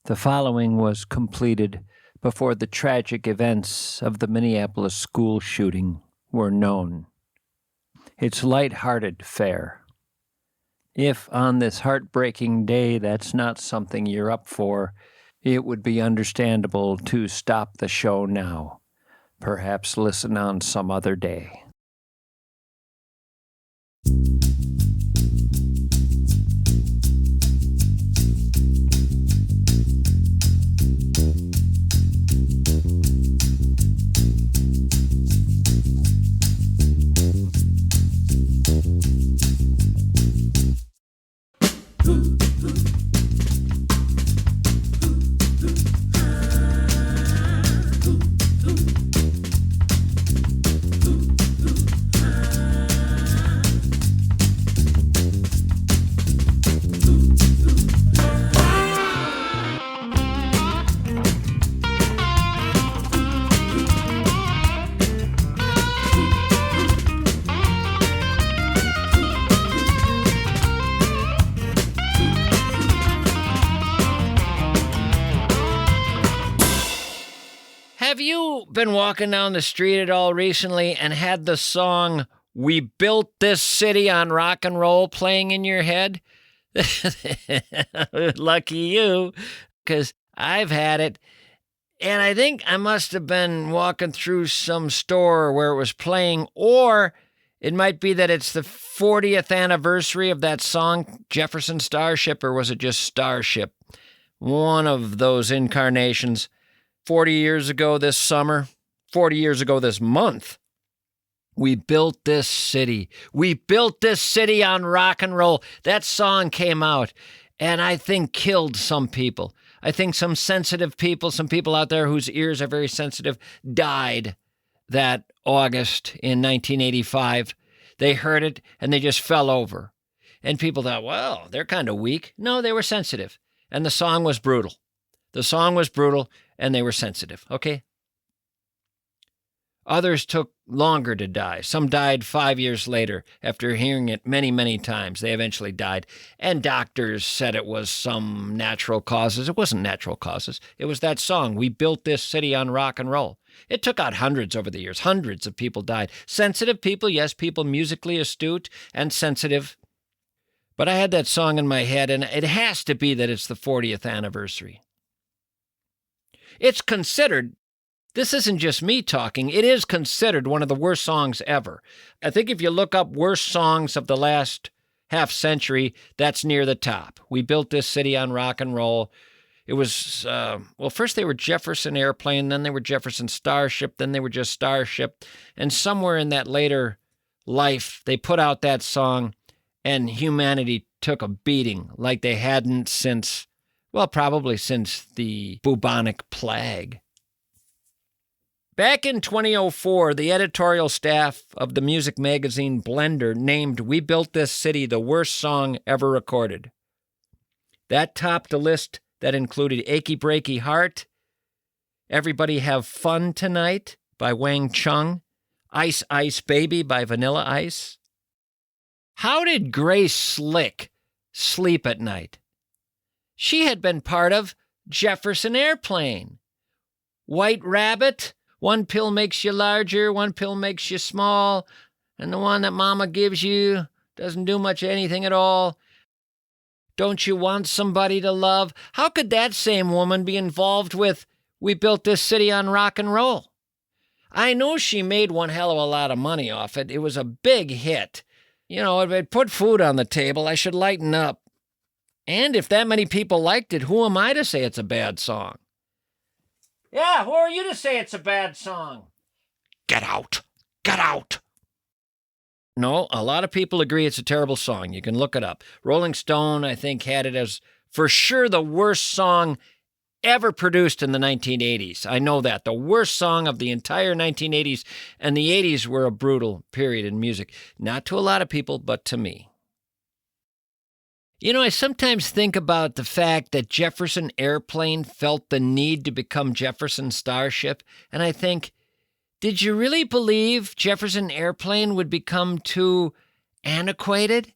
The following was completed before the tragic events of the Minneapolis school shooting were known. It's light-hearted fare. If on this heartbreaking day that's not something you're up for, it would be understandable to stop the show now. Perhaps listen on some other day. Have you been walking down the street at all recently and had the song "We Built This City on Rock and Roll" playing in your head? Lucky you, because I've had it. And I think I must have been walking through some store where it was playing, or it might be that it's the 40th anniversary of that song, Jefferson Starship, or was it just Starship? One of those incarnations. 40 years ago this summer, 40 years ago this month, we built this city. We built this city on rock and roll. That song came out and I think killed some people. I think some sensitive people, some people out there whose ears are very sensitive, died that August in 1985. They heard it and they just fell over. And people thought, well, they're kind of weak. No, they were sensitive. And the song was brutal. The song was brutal. And they were sensitive, okay? Others took longer to die. Some died 5 years later after hearing it many, many times. They eventually died. And doctors said it was some natural causes. It wasn't natural causes. It was that song, "We Built This City on Rock and Roll." It took out hundreds over the years. Hundreds of people died. Sensitive people, yes, people musically astute and sensitive. But I had that song in my head, and it has to be that it's the 40th anniversary. It's considered, this isn't just me talking, it is considered one of the worst songs ever. I think if you look up worst songs of the last half century, that's near the top. We Built This City on Rock and Roll. It was, first they were Jefferson Airplane, then they were Jefferson Starship, then they were just Starship. And somewhere in that later life, they put out that song and humanity took a beating like they hadn't since, well, probably since the bubonic plague. Back in 2004, the editorial staff of the music magazine Blender named "We Built This City" the worst song ever recorded. That topped a list that included "Achy Breaky Heart," "Everybody Have Fun Tonight" by Wang Chung, "Ice Ice Baby" by Vanilla Ice. How did Grace Slick sleep at night? She had been part of Jefferson Airplane. White Rabbit, one pill makes you larger, one pill makes you small, and the one that Mama gives you doesn't do much of anything at all. Don't you want somebody to love? How could that same woman be involved with "We Built This City on Rock and Roll"? I know she made one hell of a lot of money off it. It was a big hit. You know, if it put food on the table, I should lighten up. And if that many people liked it, who am I to say it's a bad song? Yeah, who are you to say it's a bad song? Get out! Get out! No, a lot of people agree it's a terrible song. You can look it up. Rolling Stone, I think, had it as for sure the worst song ever produced in the 1980s. I know that. The worst song of the entire 1980s. And the 80s were a brutal period in music. Not to a lot of people, but to me. You know, I sometimes think about the fact that Jefferson Airplane felt the need to become Jefferson Starship, and I think, did you really believe Jefferson Airplane would become too antiquated?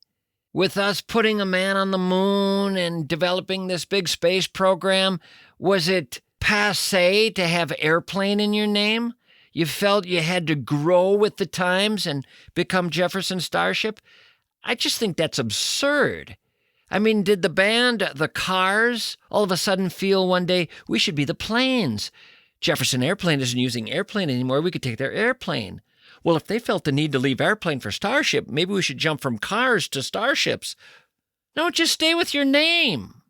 with us putting a man on the moon and developing this big space program, was it passé to have airplane in your name? You felt you had to grow with the times and become Jefferson Starship? I just think that's absurd. I mean, did the band, the Cars, all of a sudden feel one day, we should be the Planes? Jefferson Airplane isn't using airplane anymore. We could take their airplane. Well, if they felt the need to leave airplane for Starship, maybe we should jump from Cars to Starships. No, just stay with your name.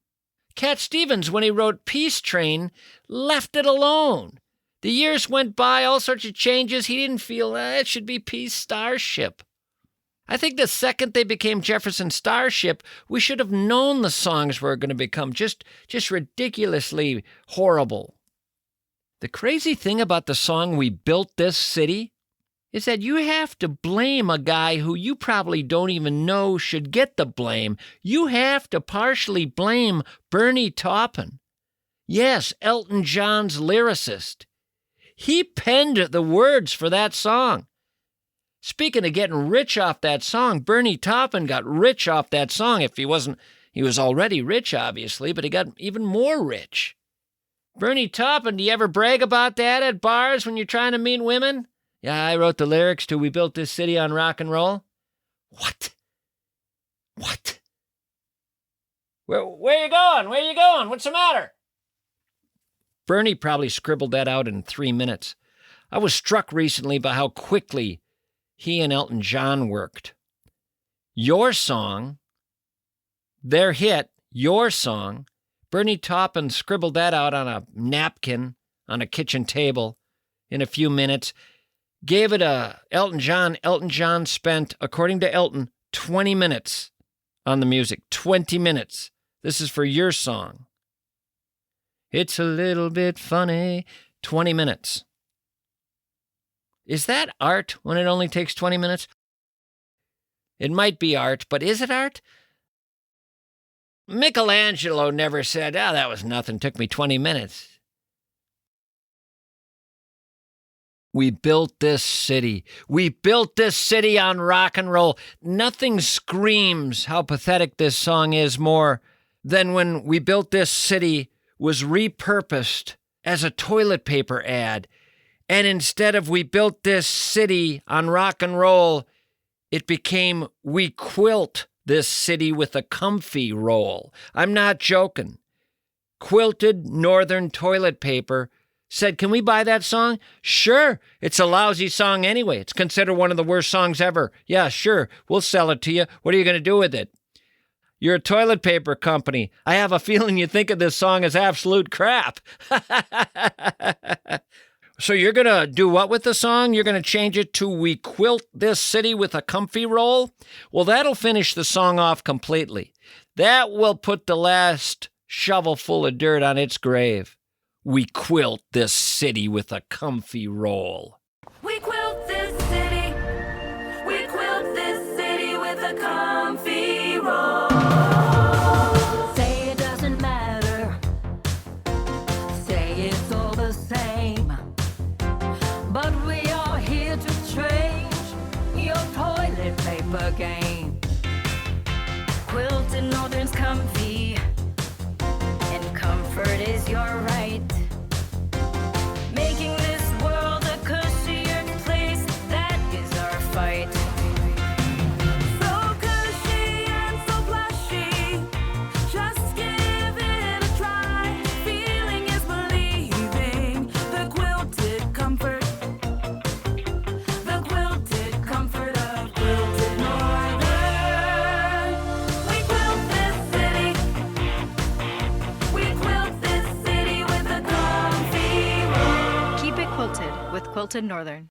Cat Stevens, when he wrote Peace Train, left it alone. The years went by, all sorts of changes. He didn't feel it should be Peace Starship. I think the second they became Jefferson Starship, we should have known the songs were going to become just ridiculously horrible. The crazy thing about the song We Built This City is that you have to blame a guy who you probably don't even know should get the blame. You have to partially blame Bernie Taupin. Yes, Elton John's lyricist. He penned the words for that song. Speaking of getting rich off that song, Bernie Taupin got rich off that song. If he wasn't, he was already rich, obviously, but he got even more rich. Bernie Taupin, do you ever brag about that at bars when you're trying to meet women? Yeah, I wrote the lyrics to We Built This City on Rock and Roll. What? Where you going? Where you going? What's the matter? Bernie probably scribbled that out in 3 minutes. I was struck recently by how quickly he and Elton John worked. Your Song, their hit, Your Song, Bernie Taupin scribbled that out on a napkin on a kitchen table in a few minutes. Gave it a Elton John. Elton John spent, according to Elton, 20 minutes on the music. 20 minutes. This is for Your Song. It's a little bit funny. 20 minutes. Is that art when it only takes 20 minutes? It might be art, but is it art? Michelangelo never said, that was nothing. Took me 20 minutes. We built this city. We built this city on rock and roll. Nothing screams how pathetic this song is more than when We Built This City was repurposed as a toilet paper ad. And instead of We Built This City on rock and roll, it became We Quilt This City with a Comfy Roll. I'm not joking. Quilted Northern toilet paper said, can we buy that song? Sure. It's a lousy song anyway. It's considered one of the worst songs ever. Yeah, sure. We'll sell it to you. What are you going to do with it? You're a toilet paper company. I have a feeling you think of this song as absolute crap. So you're going to do what with the song? You're going to change it to We Quilt This City with a Comfy Roll? Well, that'll finish the song off completely. That will put the last shovel full of dirt on its grave. We quilt this city with a comfy roll. We quilt this city. We quilt this city with a comfy roll. Say it doesn't matter. Say it's all the same. But we are here to change your toilet paper game. Quilted Northern's comfy, and comfort is your right. Making this world a cushier place, that is our fight. So cushy and so plushy, just give it a try. Feeling is believing. The quilted comfort. The quilted comfort of Quilted Northern. We quilt this city. We quilt this city with a comfy roll. Keep it quilted with Quilted Northern.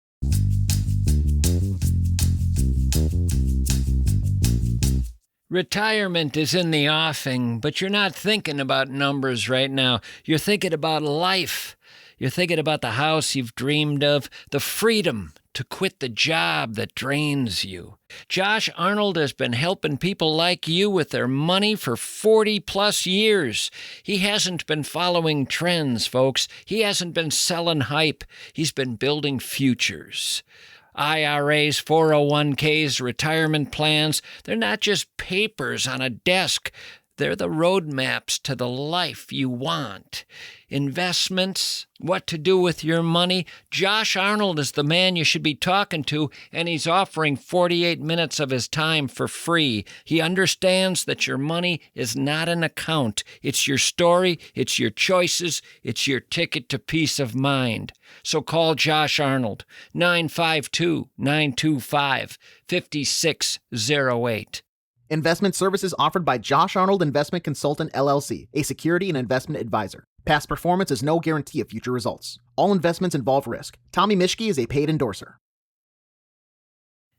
Retirement is in the offing, but you're not thinking about numbers right now. You're thinking about life. You're thinking about the house you've dreamed of, the freedom to quit the job that drains you. Josh Arnold has been helping people like you with their money for 40-plus years. He hasn't been following trends, folks. He hasn't been selling hype. He's been building futures. IRAs, 401ks, retirement plans, they're not just papers on a desk. They're the roadmaps to the life you want. Investments, what to do with your money. Josh Arnold is the man you should be talking to, and he's offering 48 minutes of his time for free. He understands that your money is not an account. It's your story, it's your choices, it's your ticket to peace of mind. So call Josh Arnold, 952-925-5608. Investment services offered by Josh Arnold Investment Consultant LLC, a security and investment advisor. Past performance is no guarantee of future results. All investments involve risk. Tommy Mischke is a paid endorser.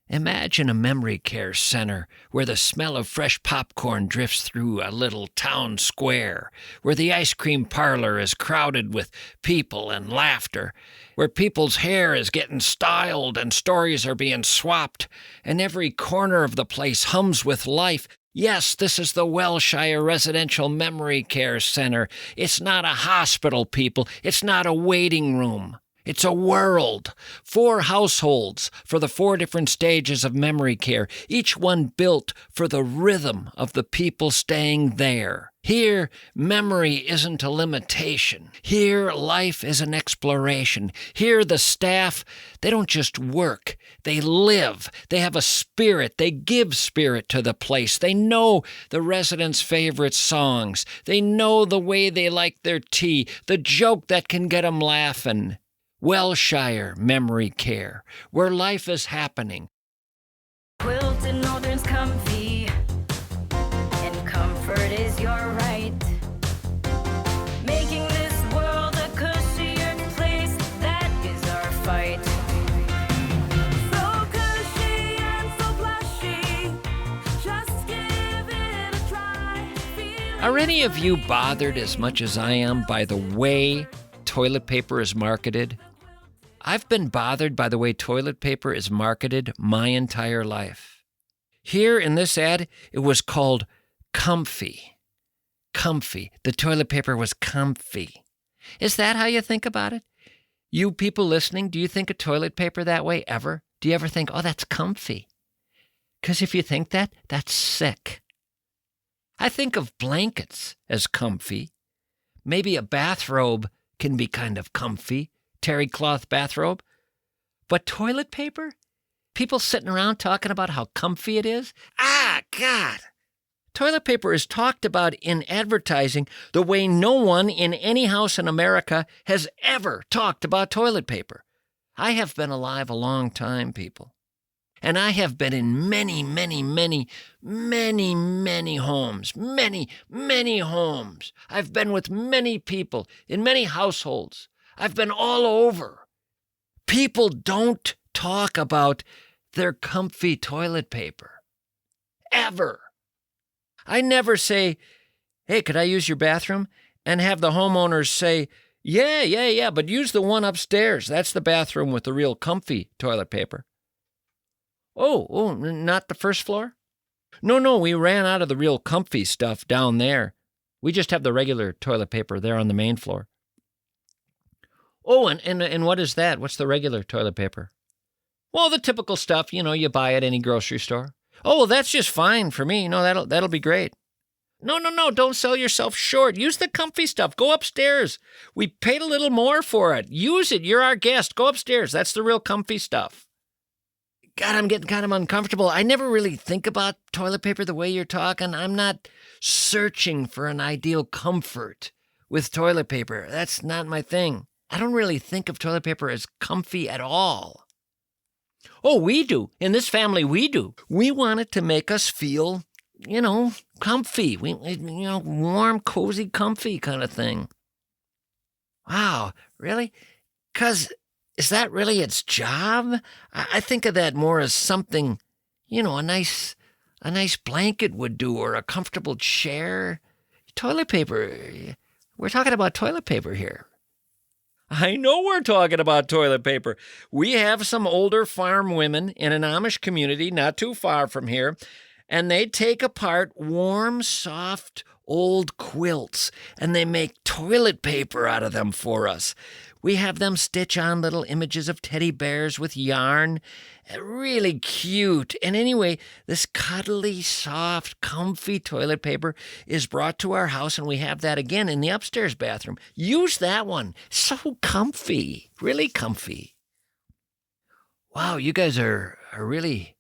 Imagine a memory care center where the smell of fresh popcorn drifts through a little town square, where the ice cream parlor is crowded with people and laughter, where people's hair is getting styled and stories are being swapped, and every corner of the place hums with life. Yes, this is the Wellshire Residential Memory Care Center. It's not a hospital, people. It's not a waiting room. It's a world. 4 households for the 4 different stages of memory care, each one built for the rhythm of the people staying there. Here, memory isn't a limitation. Here, life is an exploration. Here, the staff, they don't just work. They live. They have a spirit. They give spirit to the place. They know the residents' favorite songs. They know the way they like their tea, the joke that can get 'em laughing. Wellshire Memory Care, where life is happening. Quilted Northern's comfy, and comfort is your right. Making this world a cushier place, that is our fight. So cushy and so plushy, just give it a try. Are any of you bothered as much as I am by the way toilet paper is marketed? I've been bothered by the way toilet paper is marketed my entire life. Here in this ad, it was called comfy. Comfy. The toilet paper was comfy. Is that how you think about it? You people listening, do you think of toilet paper that way ever? Do you ever think, oh, that's comfy? Because if you think that, that's sick. I think of blankets as comfy. Maybe a bathrobe can be kind of comfy. Terry cloth bathrobe. But toilet paper? People sitting around talking about how comfy it is? Ah, God! Toilet paper is talked about in advertising the way no one in any house in America has ever talked about toilet paper. I have been alive a long time, people. And I have been in many, many, many, many, many homes. Many, many homes. I've been with many people in many households. I've been all over. People don't talk about their comfy toilet paper. Ever. I never say, hey, could I use your bathroom? And have the homeowners say, yeah, but use the one upstairs. That's the bathroom with the real comfy toilet paper. Oh, not the first floor? No, we ran out of the real comfy stuff down there. We just have the regular toilet paper there on the main floor. Oh, and what is that? What's the regular toilet paper? Well, the typical stuff, you buy at any grocery store. Oh, well, that's just fine for me. No, that'll be great. No, don't sell yourself short. Use the comfy stuff. Go upstairs. We paid a little more for it. Use it. You're our guest. Go upstairs. That's the real comfy stuff. God, I'm getting kind of uncomfortable. I never really think about toilet paper the way you're talking. I'm not searching for an ideal comfort with toilet paper. That's not my thing. I don't really think of toilet paper as comfy at all. Oh, we do. In this family, we do. We want it to make us feel, comfy. Warm, cozy, comfy kind of thing. Wow, really? 'Cause is that really its job? I think of that more as something, a nice blanket would do, or a comfortable chair. Toilet paper. We're talking about toilet paper here. I know we're talking about toilet paper. We have some older farm women in an Amish community not too far from here, and they take apart warm, soft, old quilts, and they make toilet paper out of them for us. We have them stitch on little images of teddy bears with yarn. Really cute. And anyway, this cuddly, soft, comfy toilet paper is brought to our house, and we have that again in the upstairs bathroom. Use that one. So comfy. Really comfy. Wow, you guys are really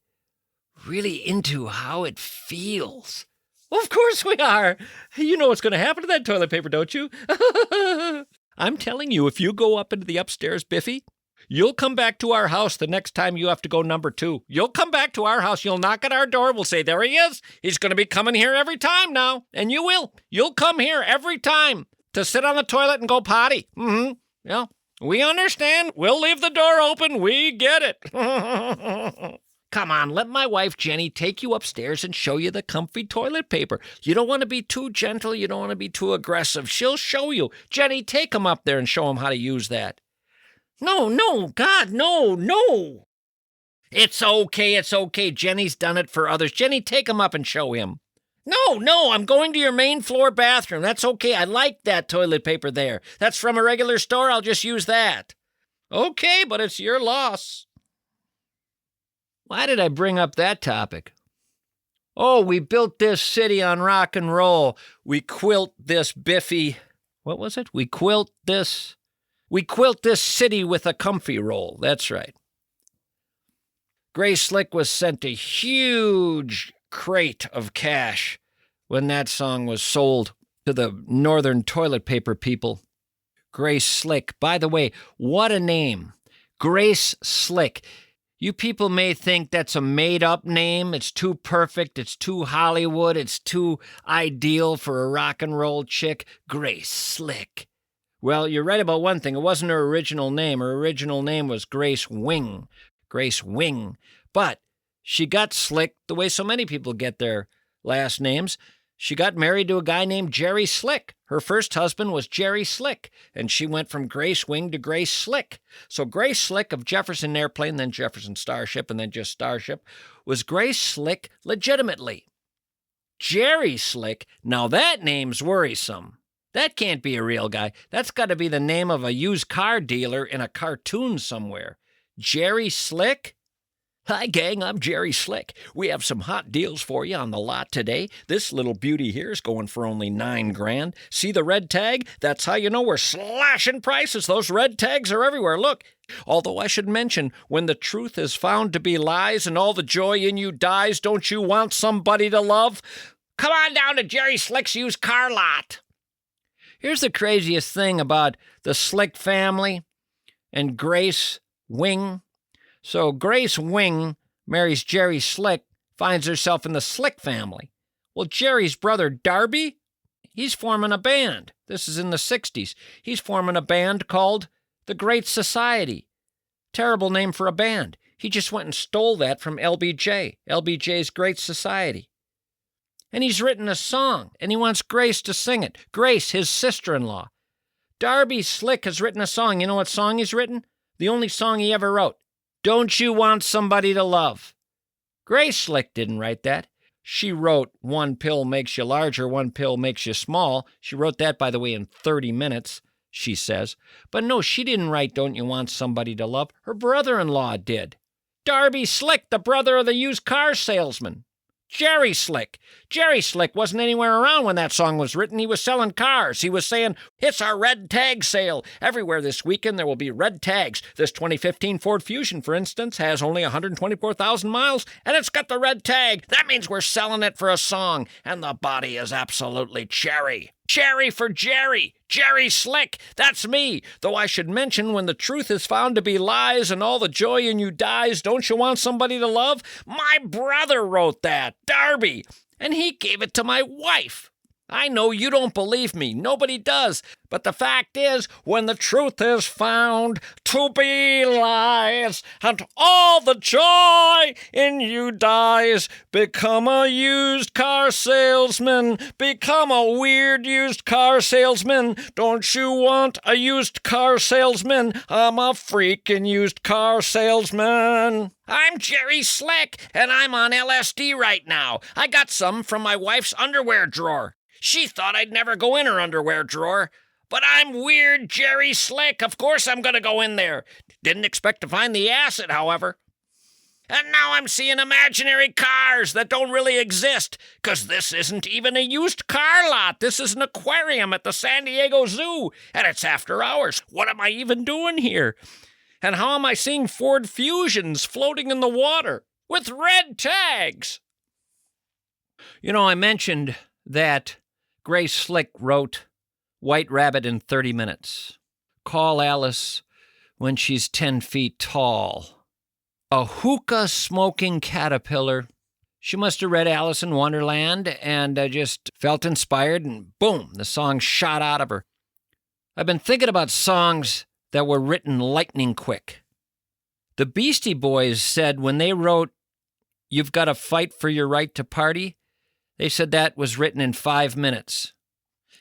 into how it feels. Well, of course we are. You know what's going to happen to that toilet paper, don't you? I'm telling you, if you go up into the upstairs biffy, you'll come back to our house the next time you have to go number 2. You'll come back to our house. You'll knock at our door. We'll say, there he is. He's going to be coming here every time now. And you will. You'll come here every time to sit on the toilet and go potty. Yeah, we understand. We'll leave the door open. We get it. Come on, let my wife Jenny take you upstairs and show you the comfy toilet paper. You don't want to be too gentle. You don't want to be too aggressive. She'll show you. Jenny, take him up there and show him how to use that. No, God, no. It's okay. Jenny's done it for others. Jenny, take him up and show him. No, I'm going to your main floor bathroom. That's okay. I like that toilet paper there. That's from a regular store. I'll just use that. Okay, but it's your loss. Why did I bring up that topic? Oh, we built this city on rock and roll. We quilt this biffy... What was it? We quilt this city with a comfy roll. That's right. Grace Slick was sent a huge crate of cash when that song was sold to the northern toilet paper people. Grace Slick. By the way, what a name. Grace Slick. You people may think that's a made-up name. It's too perfect. It's too Hollywood. It's too ideal for a rock and roll chick. Grace Slick. Well, you're right about one thing. It wasn't her original name. Her original name was Grace Wing. Grace Wing. But she got Slick the way so many people get their last names. She got married to a guy named Jerry Slick. Her first husband was Jerry Slick, and she went from Grace Wing to Grace Slick. So Grace Slick of Jefferson Airplane, then Jefferson Starship, and then just Starship, was Grace Slick legitimately. Jerry Slick, now that name's worrisome. That can't be a real guy. That's got to be the name of a used car dealer in a cartoon somewhere. Jerry Slick? Hi, gang, I'm Jerry Slick. We have some hot deals for you on the lot today. This little beauty here is going for only $9,000. See the red tag? That's how you know we're slashing prices. Those red tags are everywhere. Look. Although I should mention, when the truth is found to be lies and all the joy in you dies, don't you want somebody to love? Come on down to Jerry Slick's used car lot. Here's the craziest thing about the Slick family and Grace Wing. So Grace Wing marries Jerry Slick, finds herself in the Slick family. Well, Jerry's brother Darby, he's forming a band. This is in the 60s. He's forming a band called The Great Society. Terrible name for a band. He just went and stole that from LBJ, LBJ's Great Society. And he's written a song, and he wants Grace to sing it. Grace, his sister-in-law. Darby Slick has written a song. You know what song he's written? The only song he ever wrote. Don't You Want Somebody to Love? Grace Slick didn't write that. She wrote One Pill Makes You Larger, One Pill Makes You Small. She wrote that, by the way, in 30 minutes, she says. But no, she didn't write Don't You Want Somebody to Love. Her brother-in-law did. Darby Slick, the brother of the used car salesman. Jerry Slick. Jerry Slick wasn't anywhere around when that song was written. He was selling cars. He was saying, it's our red tag sale. Everywhere this weekend there will be red tags. This 2015 Ford Fusion, for instance, has only 124,000 miles, and it's got the red tag. That means we're selling it for a song, and the body is absolutely cherry. Cherry for Jerry. Jerry Slick. That's me. Though I should mention, when the truth is found to be lies and all the joy in you dies, don't you want somebody to love? My brother wrote that, Darby, and he gave it to my wife. I know you don't believe me. Nobody does. But the fact is, when the truth is found to be lies, and all the joy in you dies, become a used car salesman. Become a weird used car salesman. Don't you want a used car salesman? I'm a freaking used car salesman. I'm Jerry Slick, and I'm on LSD right now. I got some from my wife's underwear drawer. She thought I'd never go in her underwear drawer. But I'm Weird Jerry Slick. Of course I'm going to go in there. Didn't expect to find the acid, however. And now I'm seeing imaginary cars that don't really exist, 'cause this isn't even a used car lot. This is an aquarium at the San Diego Zoo, and it's after hours. What am I even doing here? And how am I seeing Ford Fusions floating in the water with red tags? You know, I mentioned that Grace Slick wrote White Rabbit in 30 minutes. Call Alice when she's 10 feet tall. A hookah-smoking caterpillar. She must have read Alice in Wonderland and just felt inspired, and boom, the song shot out of her. I've been thinking about songs that were written lightning quick. The Beastie Boys said when they wrote You've Got to Fight for Your Right to Party, they said that was written in 5 minutes.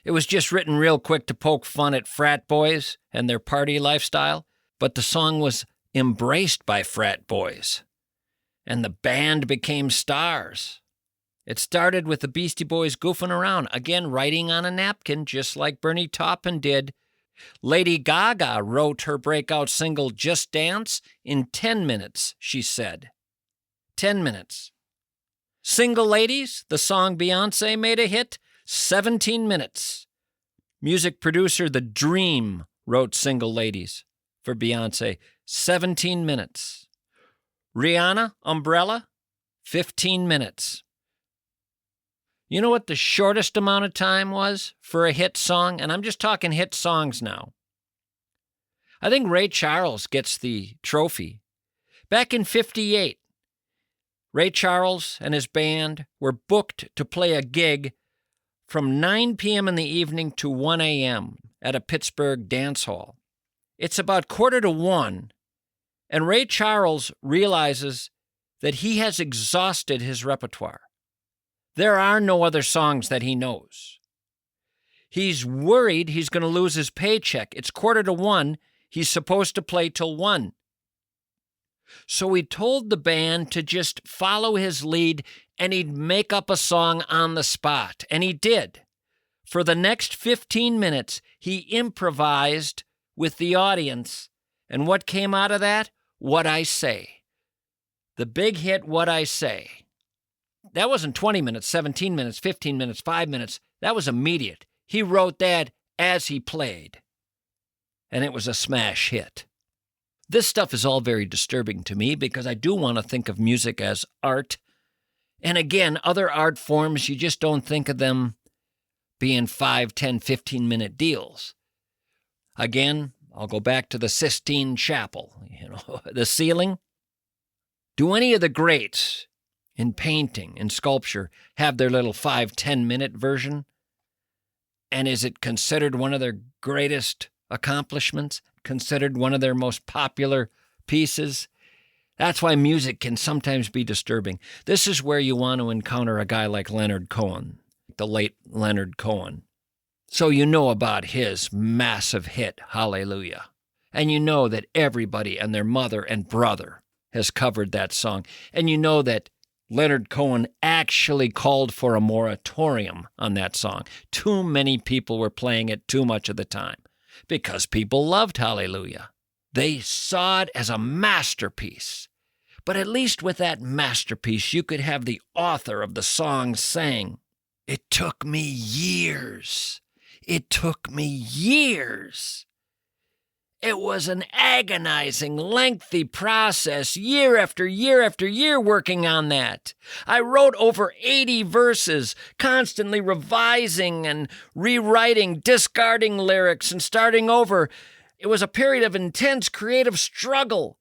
It was just written real quick to poke fun at frat boys and their party lifestyle, but the song was embraced by frat boys, and the band became stars. It started with the Beastie Boys goofing around, again writing on a napkin, just like Bernie Taupin did. Lady Gaga wrote her breakout single Just Dance in 10 minutes, she said. 10 minutes. Single Ladies, the song Beyonce made a hit, 17 minutes. Music producer The Dream wrote Single Ladies for Beyonce, 17 minutes. Rihanna, Umbrella, 15 minutes. You know what the shortest amount of time was for a hit song? And I'm just talking hit songs now. I think Ray Charles gets the trophy. Back in 58, Ray Charles and his band were booked to play a gig from 9 p.m. in the evening to 1 a.m. at a Pittsburgh dance hall. It's about 1:45, and Ray Charles realizes that he has exhausted his repertoire. There are no other songs that he knows. He's worried he's going to lose his paycheck. It's 1:45. He's supposed to play till 1. So he told the band to just follow his lead and he'd make up a song on the spot. And he did. For the next 15 minutes, he improvised with the audience. And what came out of that? What I Say. The big hit, What I Say. That wasn't 20 minutes, 17 minutes, 15 minutes, 5 minutes. That was immediate. He wrote that as he played. And it was a smash hit. This stuff is all very disturbing to me because I do want to think of music as art. And again, other art forms, you just don't think of them being 5, 10, 15-minute deals. Again, I'll go back to the Sistine Chapel, the ceiling. Do any of the greats in painting and sculpture have their little 5, 10-minute version? And is it considered one of their greatest accomplishments? Considered one of their most popular pieces? That's why music can sometimes be disturbing. This is where you want to encounter a guy like Leonard Cohen, the late Leonard Cohen. So you know about his massive hit, Hallelujah. And you know that everybody and their mother and brother has covered that song. And you know that Leonard Cohen actually called for a moratorium on that song. Too many people were playing it too much of the time because people loved Hallelujah. They saw it as a masterpiece. But at least with that masterpiece, you could have the author of the song saying, "It took me years. It took me years. It was an agonizing, lengthy process, year after year after year working on that. I wrote over 80 verses, constantly revising and rewriting, discarding lyrics and starting over. It was a period of intense creative struggle.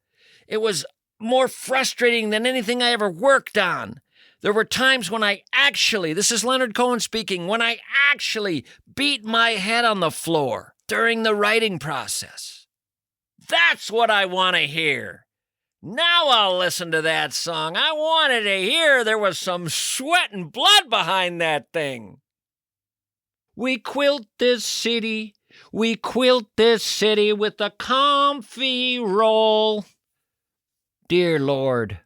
It was more frustrating than anything I ever worked on. There were times when this is Leonard Cohen speaking, when I actually beat my head on the floor during the writing process. That's what I want to hear. Now I'll listen to that song. I wanted to hear there was some sweat and blood behind that thing. We quilt this city. We quilt this city with a comfy roll. Dear Lord,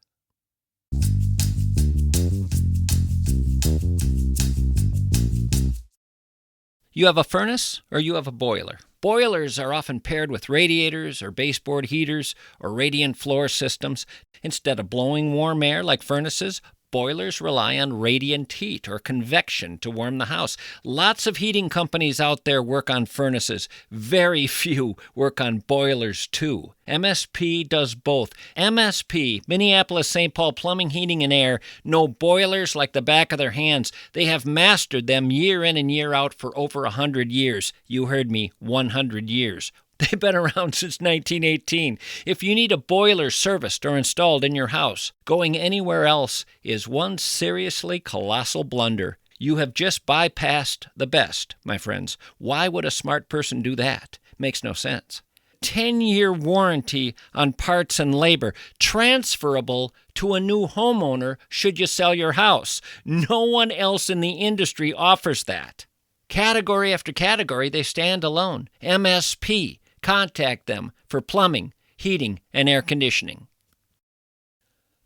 You have a furnace or you have a boiler. Boilers are often paired with radiators or baseboard heaters or radiant floor systems. Instead of blowing warm air like furnaces, boilers rely on radiant heat or convection to warm the house. Lots of heating companies out there work on furnaces. Very few work on boilers too. MSP does both. MSP, Minneapolis St. Paul Plumbing, Heating, and Air, know boilers like the back of their hands. They have mastered them year in and year out for over 100 years. You heard me, 100 years. They've been around since 1918. If you need a boiler serviced or installed in your house, going anywhere else is one seriously colossal blunder. You have just bypassed the best, my friends. Why would a smart person do that? Makes no sense. 10-year warranty on parts and labor, transferable to a new homeowner should you sell your house. No one else in the industry offers that. Category after category, they stand alone. MSP. Contact them for plumbing, heating, and air conditioning.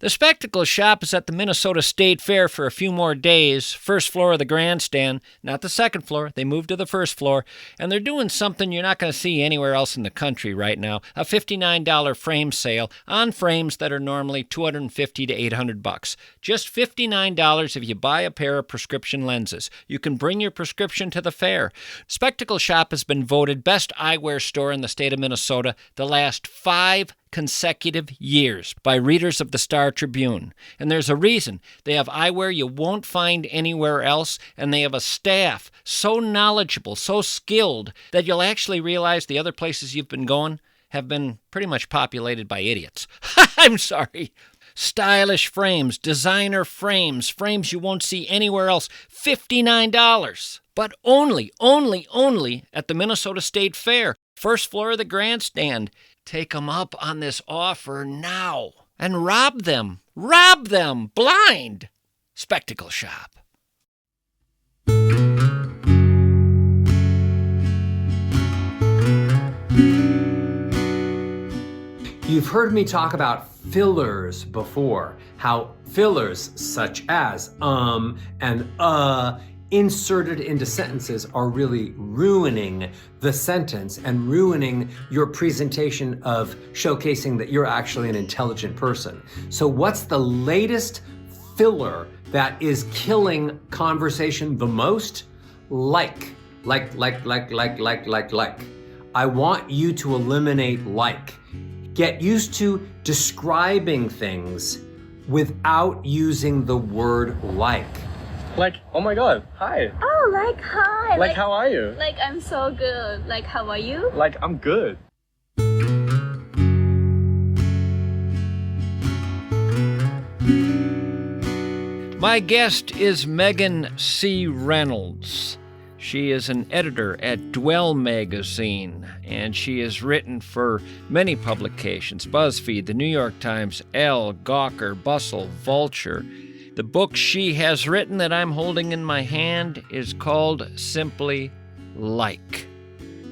The Spectacle Shop is at the Minnesota State Fair for a few more days. First floor of the grandstand, not the second floor. They moved to the first floor, and they're doing something you're not going to see anywhere else in the country right now. A $59 frame sale on frames that are normally $250 to $800. Just $59 if you buy a pair of prescription lenses. You can bring your prescription to the fair. Spectacle Shop has been voted best eyewear store in the state of Minnesota the last 5 consecutive years by readers of the Star Tribune. And there's a reason. They have eyewear you won't find anywhere else, and they have a staff so knowledgeable, so skilled, that you'll actually realize the other places you've been going have been pretty much populated by idiots. I'm sorry. Stylish frames, designer frames, frames you won't see anywhere else. $59. But only at the Minnesota State Fair. First floor of the grandstand. Take them up on this offer now and rob them blind. Spectacle Shop. You've heard me talk about fillers before, how fillers such as and inserted into sentences are really ruining the sentence and ruining your presentation of showcasing that you're actually an intelligent person. So what's the latest filler that is killing conversation the most? Like. I want you to eliminate like. Get used to describing things without using the word like. Like, oh my god, hi. Oh, like, hi. Like, how are you? Like, I'm so good. Like, how are you? Like, I'm good. My guest is Megan C. Reynolds. She is an editor at Dwell magazine, and she has written for many publications: BuzzFeed, The New York Times, Elle, Gawker, Bustle, Vulture. The book she has written that I'm holding in my hand is called simply Like.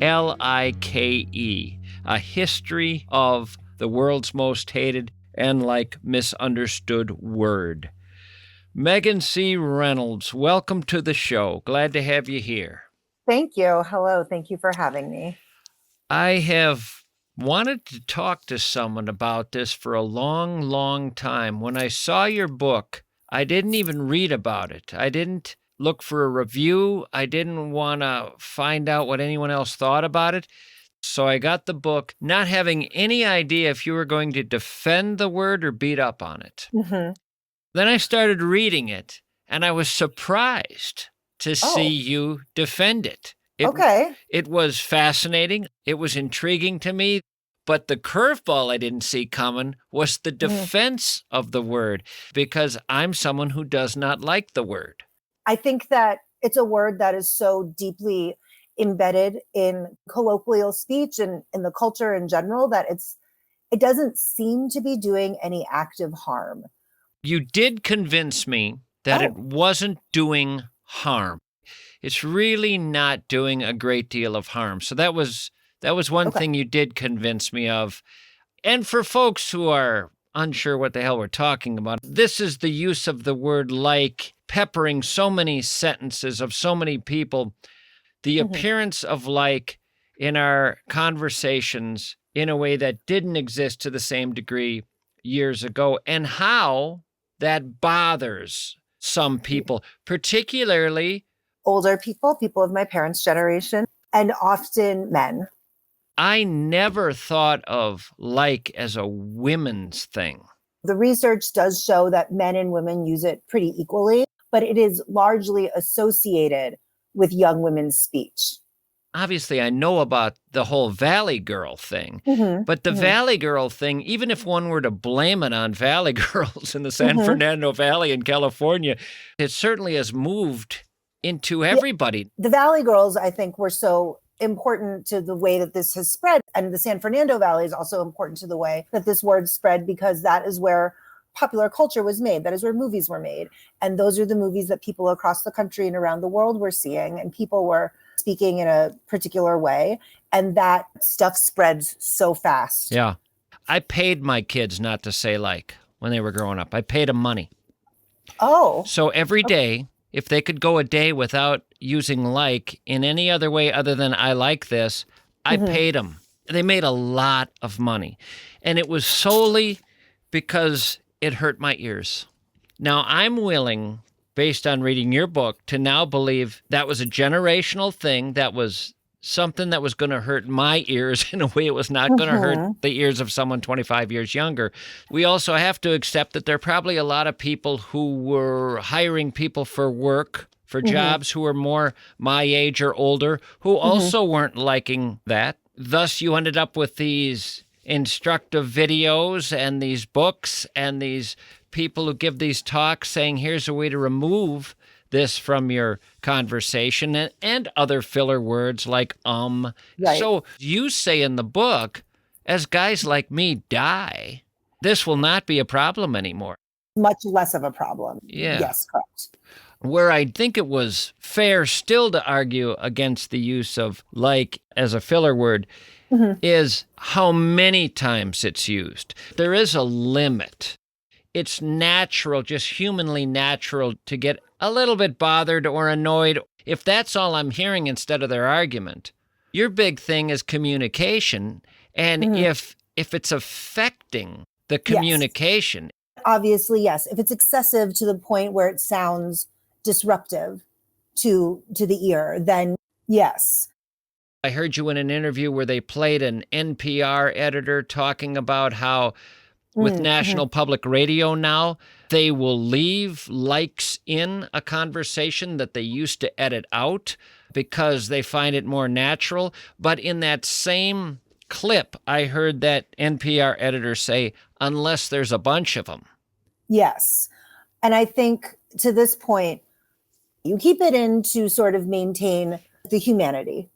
Like. A history of the world's most hated and misunderstood word. Megan C. Reynolds, welcome to the show. Glad to have you here. Thank you. Hello. Thank you for having me. I have wanted to talk to someone about this for a long, long time. When I saw your book, I didn't even read about it. I didn't look for a review. I didn't want to find out what anyone else thought about it. So I got the book, not having any idea if you were going to defend the word or beat up on it. Mm-hmm. Then I started reading it, and I was surprised to see you defend it. Okay. It was fascinating. It was intriguing to me. But the curveball I didn't see coming was the defense of the word, because I'm someone who does not like the word. I think that it's a word that is so deeply embedded in colloquial speech and in the culture in general that it doesn't seem to be doing any active harm. You did convince me that it wasn't doing harm. It's really not doing a great deal of harm. So that was one thing you did convince me of. And for folks who are unsure what the hell we're talking about, this is the use of the word like peppering so many sentences of so many people the Mhm. appearance of like in our conversations in a way that didn't exist to the same degree years ago, and how that bothers some people, particularly. Older people, people of my parents' generation, and often men. I never thought of like as a women's thing. The research does show that men and women use it pretty equally, but it is largely associated with young women's speech. Obviously, I know about the whole Valley Girl thing, Mhm, but the mhm. Valley Girl thing, even if one were to blame it on Valley Girls in the San Mhm. Fernando Valley in California, it certainly has moved into everybody. The Valley Girls, I think, were so important to the way that this has spread. And the San Fernando Valley is also important to the way that this word spread, because that is where popular culture was made. That is where movies were made. And those are the movies that people across the country and around the world were seeing. And people were speaking in a particular way. And that stuff spreads so fast. Yeah. I paid my kids not to say like when they were growing up. I paid them money. Oh, So every day, if they could go a day without using like in any other way other than I like this, I paid them. They made a lot of money. And it was solely because it hurt my ears. Now, I'm willing, based on reading your book, to now believe that was a generational thing, that was something that was going to hurt my ears in a way it was not going to hurt the ears of someone 25 years younger. We also have to accept that there are probably a lot of people who were hiring people for work, for jobs, who were more my age or older, who also weren't liking that. Thus, you ended up with these instructive videos and these books and these people who give these talks saying, here's a way to remove this from your conversation, and other filler words like Right. So you say in the book, as guys like me die, this will not be a problem anymore. much less of a problem. Yeah. Yes, correct. Where I think it was fair still to argue against the use of like as a filler word is how many times it's used. There is a limit. It's natural, just humanly natural, to get a little bit bothered or annoyed if that's all I'm hearing instead of their argument. Your big thing is communication, and if it's affecting the communication, Obviously, yes. If it's excessive to the point where it sounds disruptive to the ear, then yes. I heard you in an interview where they played an NPR editor talking about how with National Public Radio now, they will leave likes in a conversation that they used to edit out because they find it more natural. But in that same clip, I heard that NPR editor say, unless there's a bunch of them. Yes. And I think to this point, you keep it in to sort of maintain the humanity,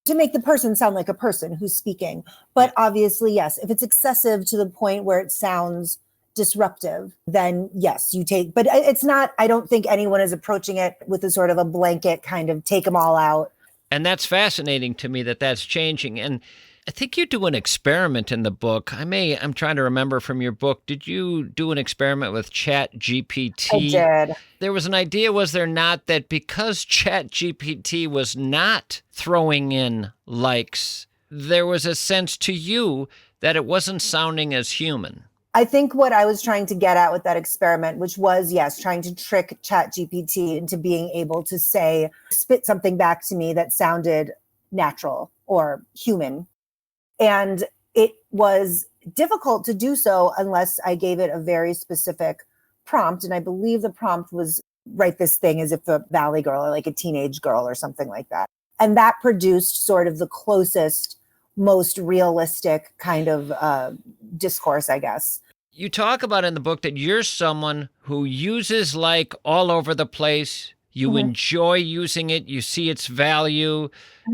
to make the person sound like a person who's speaking. But obviously, yes, if it's excessive to the point where it sounds disruptive, then yes, you take, but it's not, I don't think anyone is approaching it with a sort of a blanket kind of take them all out. And that's fascinating to me that that's changing. And I think you do an experiment in the book. I'm trying to remember from your book. Did you do an experiment with Chat GPT? I did. There was an idea, was there not, that because Chat GPT was not throwing in likes, there was a sense to you that it wasn't sounding as human? I think what I was trying to get at with that experiment, which was, yes, trying to trick ChatGPT into being able to spit something back to me that sounded natural or human. And it was difficult to do so unless I gave it a very specific prompt. And I believe the prompt was write this thing as if a valley girl or like a teenage girl or something like that. And that produced sort of the closest, most realistic kind of discourse, I guess. You talk about in the book that you're someone who uses like all over the place. You enjoy using it. You see its value.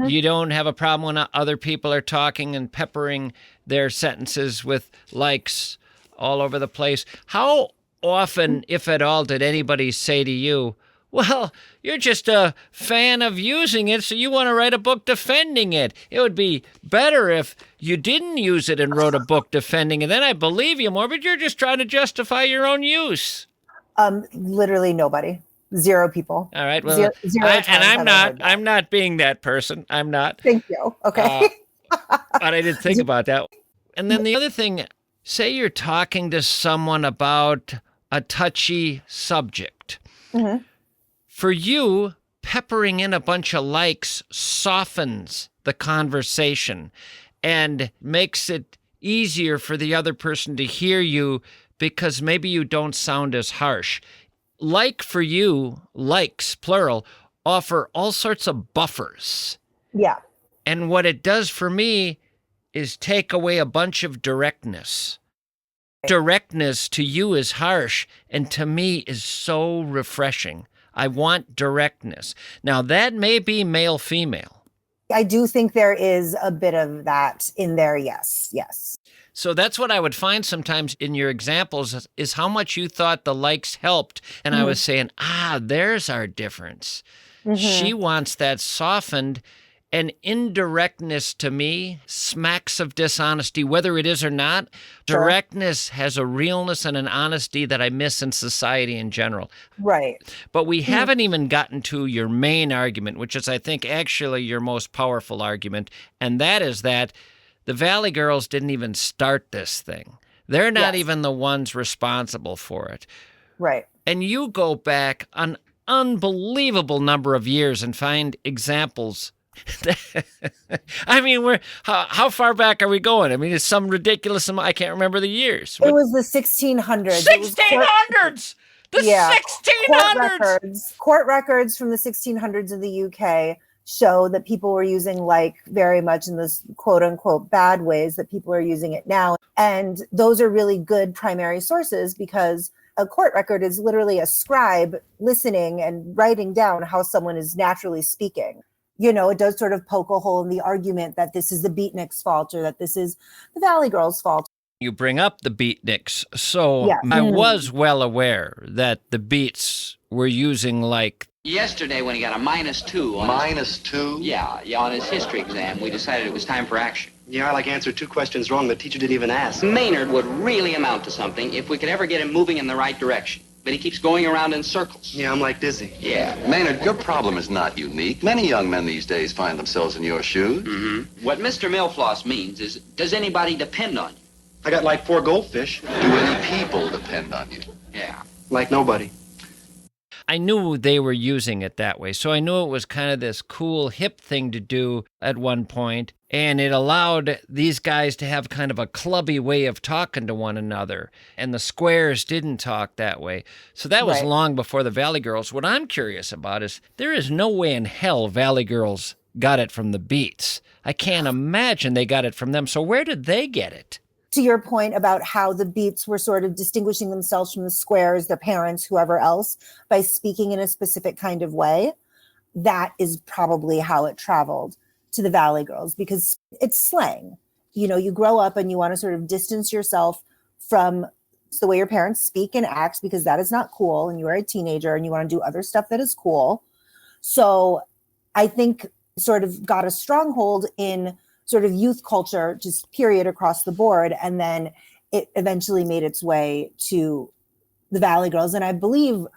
You don't have a problem when other people are talking and peppering their sentences with likes all over the place. How often, if at all, did anybody say to you, well, you're just a fan of using it, so you want to write a book defending it? It would be better if you didn't use it and wrote a book defending it. Then I believe you more, but you're just trying to justify your own use. Literally nobody. Zero people. All right. Well, Zero times and have I heard that. I'm not being that person. I'm not. Thank you. Okay. But I did think about that. And then the other thing, say you're talking to someone about a touchy subject. Mhm. For you, peppering in a bunch of likes softens the conversation and makes it easier for the other person to hear you because maybe you don't sound as harsh. Like for you, likes, plural, offer all sorts of buffers. Yeah. And what it does for me is take away a bunch of directness. Directness to you is harsh, and to me is so refreshing. I want directness. Now, that may be male-female. I do think there is a bit of that in there. Yes. Yes. So that's what I would find sometimes in your examples is how much you thought the likes helped. And I was saying, there's our difference. She wants that softened. And indirectness to me smacks of dishonesty, whether it is or not. Sure. Directness has a realness and an honesty that I miss in society in general. Right. But we haven't even gotten to your main argument, which is, I think, actually your most powerful argument. And that is that the Valley Girls didn't even start this thing. They're not even the ones responsible for it. Right. And you go back an unbelievable number of years and find examples. I mean, how far back are we going? I mean, it's some ridiculous amount. I can't remember the years. It was the 1600s. It was 1600s! The 1600s! Court records from the 1600s in the UK show that people were using like very much in this quote unquote bad ways that people are using it now. And those are really good primary sources because a court record is literally a scribe listening and writing down how someone is naturally speaking. You know, it does sort of poke a hole in the argument that this is the beatniks' fault or that this is the Valley Girls' fault. You bring up the beatniks. So Yeah. I was well aware that the beats were using like... Yesterday, when he got a -2 on -2? on his history exam, we decided it was time for action. Yeah, I like answered 2 questions wrong the teacher didn't even ask. Maynard would really amount to something if we could ever get him moving in the right direction. But he keeps going around in circles. Yeah, I'm like dizzy. Yeah. Maynard, your problem is not unique. Many young men these days find themselves in your shoes. Mm-hmm. What Mr. Millfloss means is, does anybody depend on you? I got like 4 goldfish. Do any people depend on you? Yeah. Like nobody. I knew they were using it that way. So I knew it was kind of this cool, hip thing to do at one point. And it allowed these guys to have kind of a clubby way of talking to one another. And the squares didn't talk that way. So that was long before the Valley Girls. What I'm curious about is there is no way in hell Valley Girls got it from the Beats. I can't imagine they got it from them. So where did they get it? To your point about how the Beats were sort of distinguishing themselves from the Squares, their parents, whoever else, by speaking in a specific kind of way, that is probably how it traveled to the Valley Girls because it's slang. You know, you grow up and you want to sort of distance yourself from the way your parents speak and act because that is not cool and you are a teenager and you want to do other stuff that is cool. So I think sort of got a stronghold in sort of youth culture, just period across the board. And then it eventually made its way to the Valley Girls. And I believe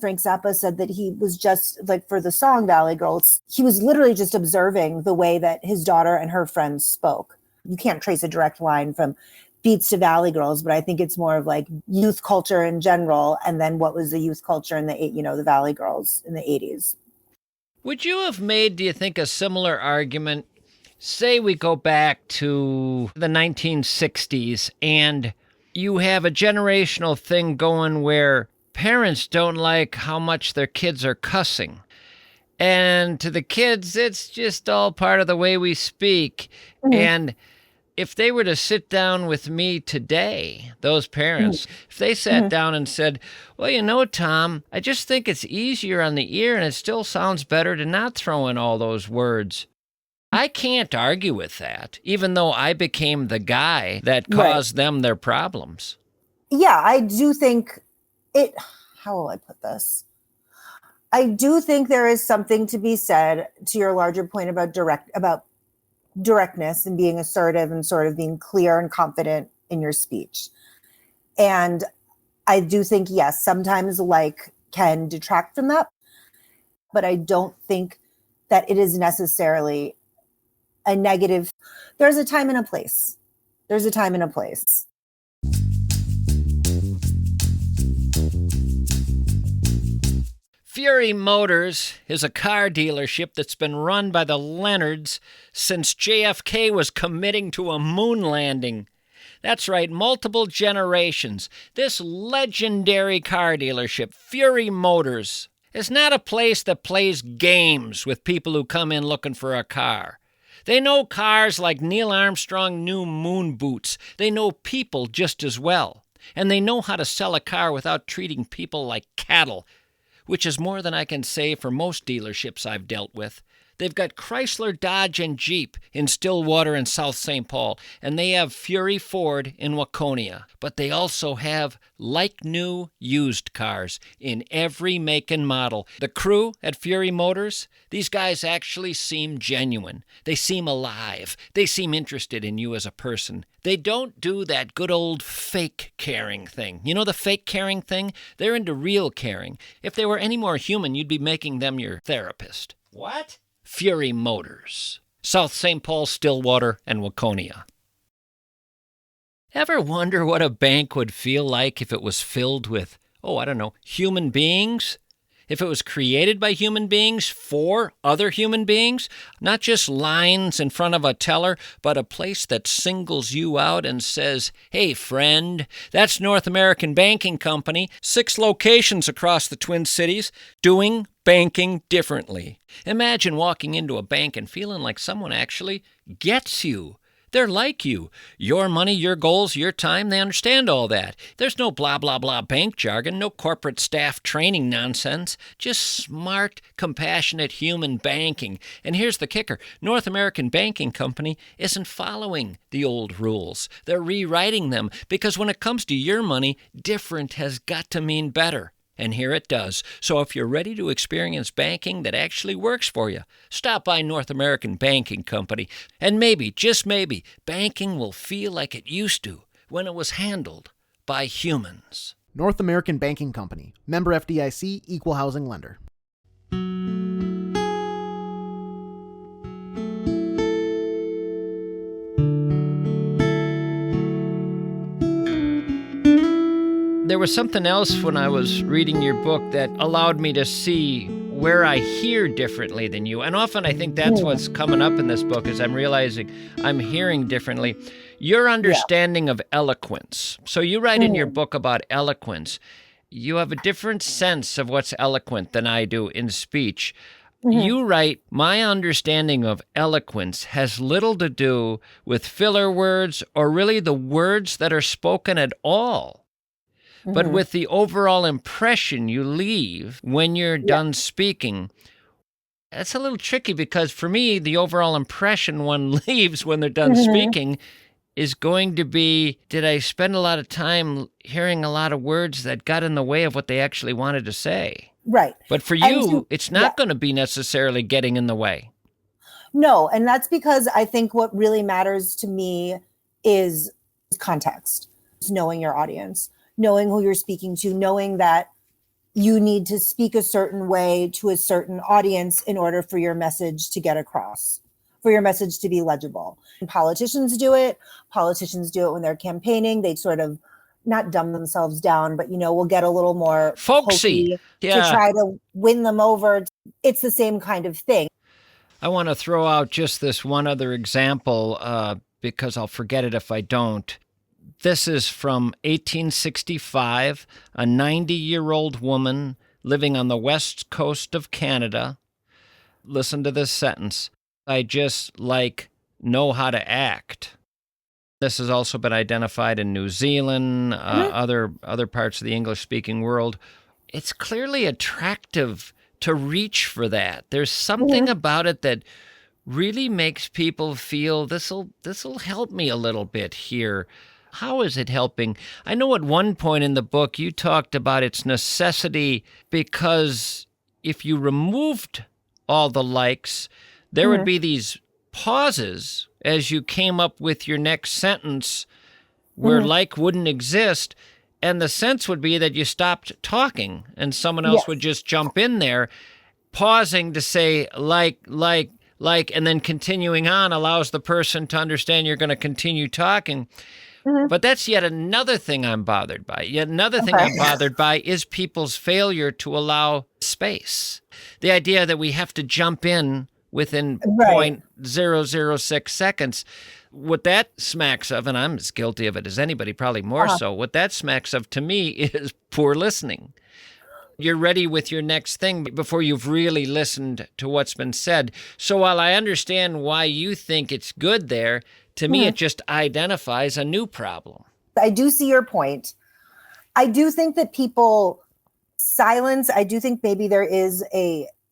Frank Zappa said that he was just like for the song Valley Girls, he was literally just observing the way that his daughter and her friends spoke. You can't trace a direct line from Beats to Valley Girls, but I think it's more of like youth culture in general. And then what was the youth culture in the Valley Girls in the 80s. Would you have made, do you think, a similar argument? Say we go back to the 1960s and you have a generational thing going where parents don't like how much their kids are cussing. And to the kids, it's just all part of the way we speak. Mm-hmm. And if they were to sit down with me today, those parents, if they sat down and said, well, you know, Tom, I just think it's easier on the ear and it still sounds better to not throw in all those words. I can't argue with that, even though I became the guy that caused them their problems. Yeah, I do think it, how will I put this? I do think there is something to be said to your larger point about directness and being assertive and sort of being clear and confident in your speech. And I do think, yes, sometimes like can detract from that. But I don't think that it is necessarily a negative. There's a time and a place. There's a time and a place. Fury Motors is a car dealership that's been run by the Reynolds since JFK was committing to a moon landing. That's right, multiple generations. This legendary car dealership, Fury Motors, is not a place that plays games with people who come in looking for a car. They know cars like Neil Armstrong knew moon boots. They know people just as well. And they know how to sell a car without treating people like cattle, which is more than I can say for most dealerships I've dealt with. They've got Chrysler, Dodge, and Jeep in Stillwater and South St. Paul, and they have Fury Ford in Waconia. But they also have like-new used cars in every make and model. The crew at Fury Motors, these guys actually seem genuine. They seem alive. They seem interested in you as a person. They don't do that good old fake caring thing. You know the fake caring thing? They're into real caring. If they were any more human, you'd be making them your therapist. What? Fury Motors. South St. Paul, Stillwater, and Waconia. Ever wonder what a bank would feel like if it was filled with, human beings? If it was created by human beings for other human beings? Not just lines in front of a teller, but a place that singles you out and says, hey, friend, that's North American Banking Company, 6 locations across the Twin Cities, doing banking differently. Imagine walking into a bank and feeling like someone actually gets you. They're like you. Your money, your goals, your time, they understand all that. There's no blah, blah, blah bank jargon, no corporate staff training nonsense, just smart, compassionate human banking. And here's the kicker. North American Banking Company isn't following the old rules. They're rewriting them because when it comes to your money, different has got to mean better. And here it does. So if you're ready to experience banking that actually works for you, stop by North American Banking Company. And maybe, just maybe, banking will feel like it used to when it was handled by humans. North American Banking Company. Member FDIC, Equal Housing Lender. There was something else when I was reading your book that allowed me to see where I hear differently than you. And often I think that's what's coming up in this book is I'm realizing I'm hearing differently. Your understanding of eloquence. So you write in your book about eloquence. You have a different sense of what's eloquent than I do in speech. You write, my understanding of eloquence has little to do with filler words or really the words that are spoken at all. But with the overall impression you leave when you're done speaking. That's a little tricky because for me, the overall impression one leaves when they're done speaking is going to be, did I spend a lot of time hearing a lot of words that got in the way of what they actually wanted to say? Right. But for you, it's not going to be necessarily getting in the way. No, and that's because I think what really matters to me is context. It's knowing your audience, knowing who you're speaking to, knowing that you need to speak a certain way to a certain audience in order for your message to get across, for your message to be legible. And politicians do it. Politicians do it when they're campaigning. They sort of not dumb themselves down, but, will get a little more folksy to try to win them over. It's the same kind of thing. I want to throw out just this one other example because I'll forget it if I don't. This is from 1865, a 90-year-old woman living on the west coast of Canada. Listen to this sentence. I just know how to act. This has also been identified in New Zealand, other parts of the English-speaking world. It's clearly attractive to reach for that. There's something about it that really makes people feel this'll help me a little bit here. How is it helping? I know at one point in the book you talked about its necessity because if you removed all the likes, there would be these pauses as you came up with your next sentence where like wouldn't exist. And the sense would be that you stopped talking and someone else would just jump in there, pausing to say like, and then continuing on allows the person to understand you're going to continue talking. But that's yet another thing I'm bothered by. Yet another thing I'm bothered by is people's failure to allow space. The idea that we have to jump in within 0.006 seconds. What that smacks of, and I'm as guilty of it as anybody, probably more so, what that smacks of to me is poor listening. You're ready with your next thing before you've really listened to what's been said. So while I understand why you think it's good there, to me it just identifies a new problem. I do see your point. I do think that people silence, I do think maybe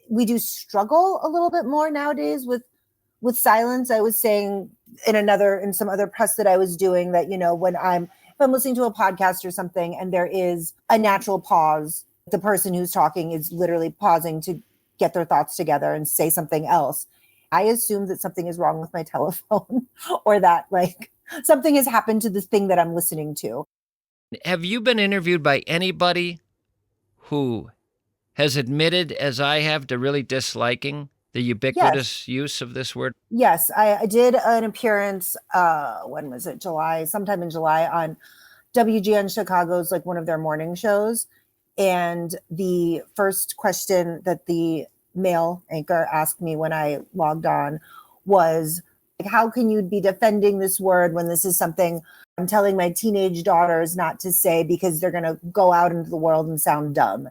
we do struggle a little bit more nowadays with silence. I was saying in some other press that I was doing that, when if I'm listening to a podcast or something and there is a natural pause, the person who's talking is literally pausing to get their thoughts together and say something else. I assume that something is wrong with my telephone or that something has happened to the thing that I'm listening to. Have you been interviewed by anybody who has admitted, as I have, to really disliking the ubiquitous use of this word? Yes, I did an appearance, when was it? Sometime in July on WGN Chicago's, one of their morning shows. And the first question that the male anchor asked me when I logged on was, how can you be defending this word when this is something I'm telling my teenage daughters not to say because they're going to go out into the world and sound dumb?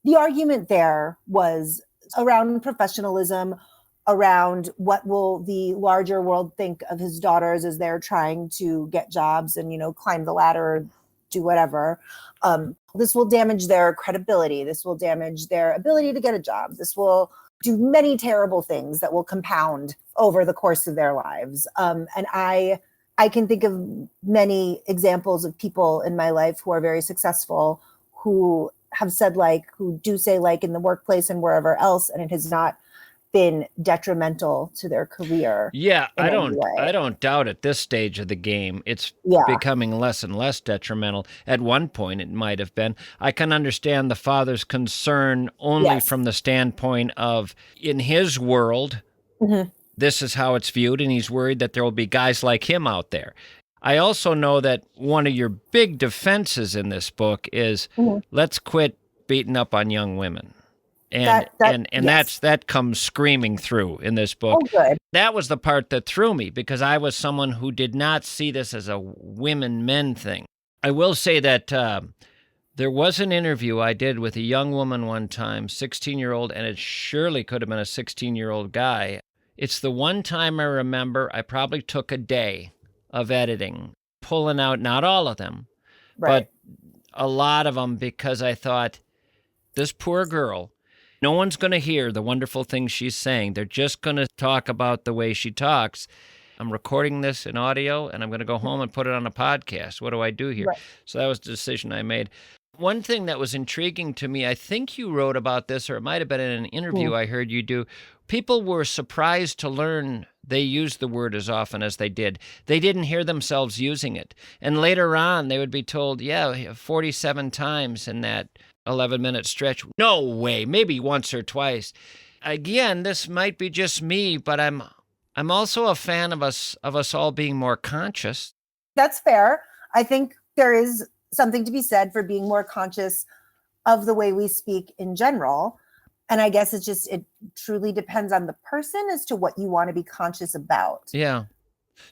The argument there was around professionalism, around what will the larger world think of his daughters as they're trying to get jobs and, climb the ladder or do whatever. This will damage their credibility. This will damage their ability to get a job. This will do many terrible things that will compound over the course of their lives. And I can think of many examples of people in my life who are very successful, who have said who do say in the workplace and wherever else, and it has not been detrimental to their career. Yeah, I don't doubt at this stage of the game it's becoming less and less detrimental. At one point it might have been. I can understand the father's concern only from the standpoint of, in his world, this is how it's viewed, and he's worried that there will be guys like him out there. I also know that one of your big defenses in this book is let's quit beating up on young women. And that comes screaming through in this book. Oh, good. That was the part that threw me because I was someone who did not see this as a women-men thing. I will say that there was an interview I did with a young woman one time, 16-year-old, and it surely could have been a 16-year-old guy. It's the one time I remember I probably took a day of editing, pulling out not all of them, but a lot of them because I thought, this poor girl, no one's going to hear the wonderful things she's saying. They're just going to talk about the way she talks. I'm recording this in audio, and I'm going to go home and put it on a podcast. What do I do here? Right. So that was the decision I made. One thing that was intriguing to me, I think you wrote about this, or it might have been in an interview I heard you do. People were surprised to learn they used the word as often as they did. They didn't hear themselves using it. And later on, they would be told, 47 times in that 11-minute stretch. No way, maybe once or twice. Again, this might be just me, but I'm also a fan of us all being more conscious. That's fair. I think there is something to be said for being more conscious of the way we speak in general. And I guess it truly depends on the person as to what you want to be conscious about. Yeah.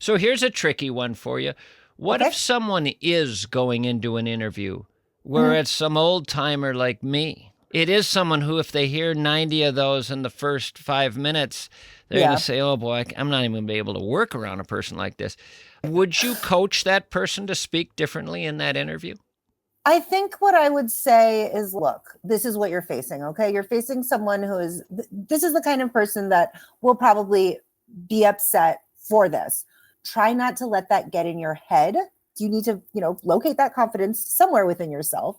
So here's a tricky one for you. What if someone is going into an interview where it's some old timer like me? It is someone who, if they hear 90 of those in the first 5 minutes, they're going to say, oh boy, I'm not even going to be able to work around a person like this. Would you coach that person to speak differently in that interview? I think what I would say is, look, this is what you're facing, okay? You're facing someone this is the kind of person that will probably be upset for this. Try not to let that get in your head. You need to, locate that confidence somewhere within yourself.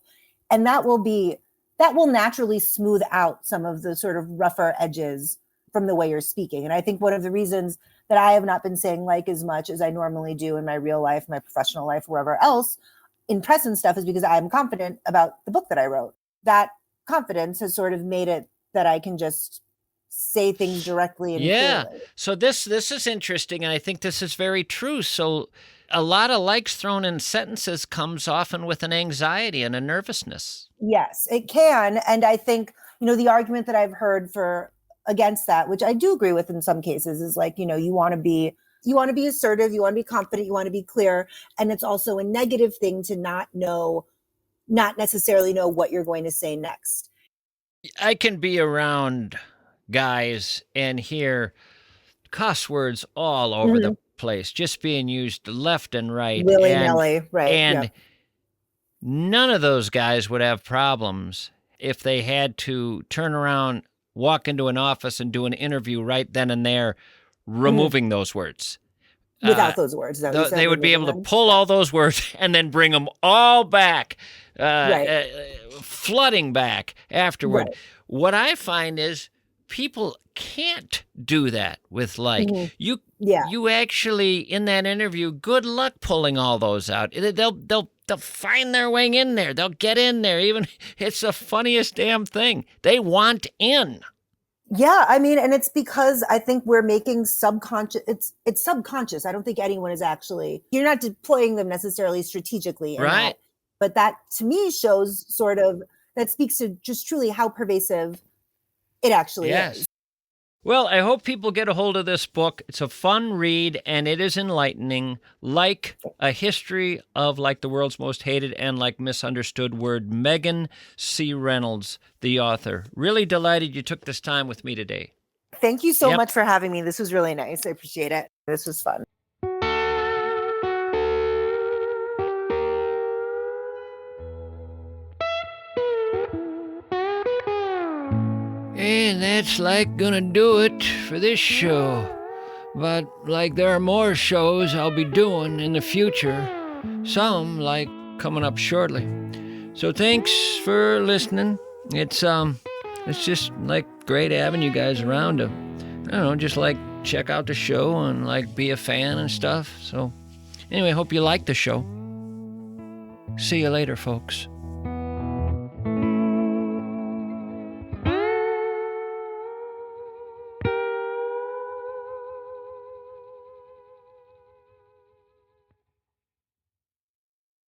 And that will naturally smooth out some of the sort of rougher edges from the way you're speaking. And I think one of the reasons that I have not been saying as much as I normally do in my real life, my professional life, wherever else, in press and stuff is because I'm confident about the book that I wrote. That confidence has sort of made it that I can just say things directly and clearly. So this is interesting, and I think this is very true. So a lot of likes thrown in sentences comes often with an anxiety and a nervousness. Yes, it can. And I think, the argument that I've heard against that, which I do agree with in some cases, is like, you want to be assertive, you want to be confident, you want to be clear. And it's also a negative thing to not necessarily know what you're going to say next. I can be around guys and hear cuss words all over the place, just being used left and right. Willy-nilly, right. And none of those guys would have problems if they had to turn around, walk into an office and do an interview right then and there, removing those words. Without those words. They would be able to pull all those words and then bring them all back, flooding back afterward. Right. What I find is people can't do that with like. You actually, in that interview, good luck pulling all those out. They'll find their way in there. They'll get in there. Even it's the funniest damn thing. They want in. Yeah, I mean, and it's because I think we're making subconscious. It's subconscious. I don't think anyone is actually. You're not deploying them necessarily strategically, right? But that to me shows that speaks to just truly how pervasive it actually is. Well, I hope people get a hold of this book. It's a fun read, and it is enlightening, like A History of like the World's Most Hated and like Misunderstood Word. Megan C. Reynolds, the author. Really delighted you took this time with me today. Thank you so much for having me. This was really nice. I appreciate it. This was fun. And that's like gonna do it for this show. But like there are more shows I'll be doing in the future. Some like coming up shortly. So thanks for listening. It's just like great having you guys around to, I don't know, just like check out the show and like be a fan and stuff. So anyway, hope you like the show. See you later, folks.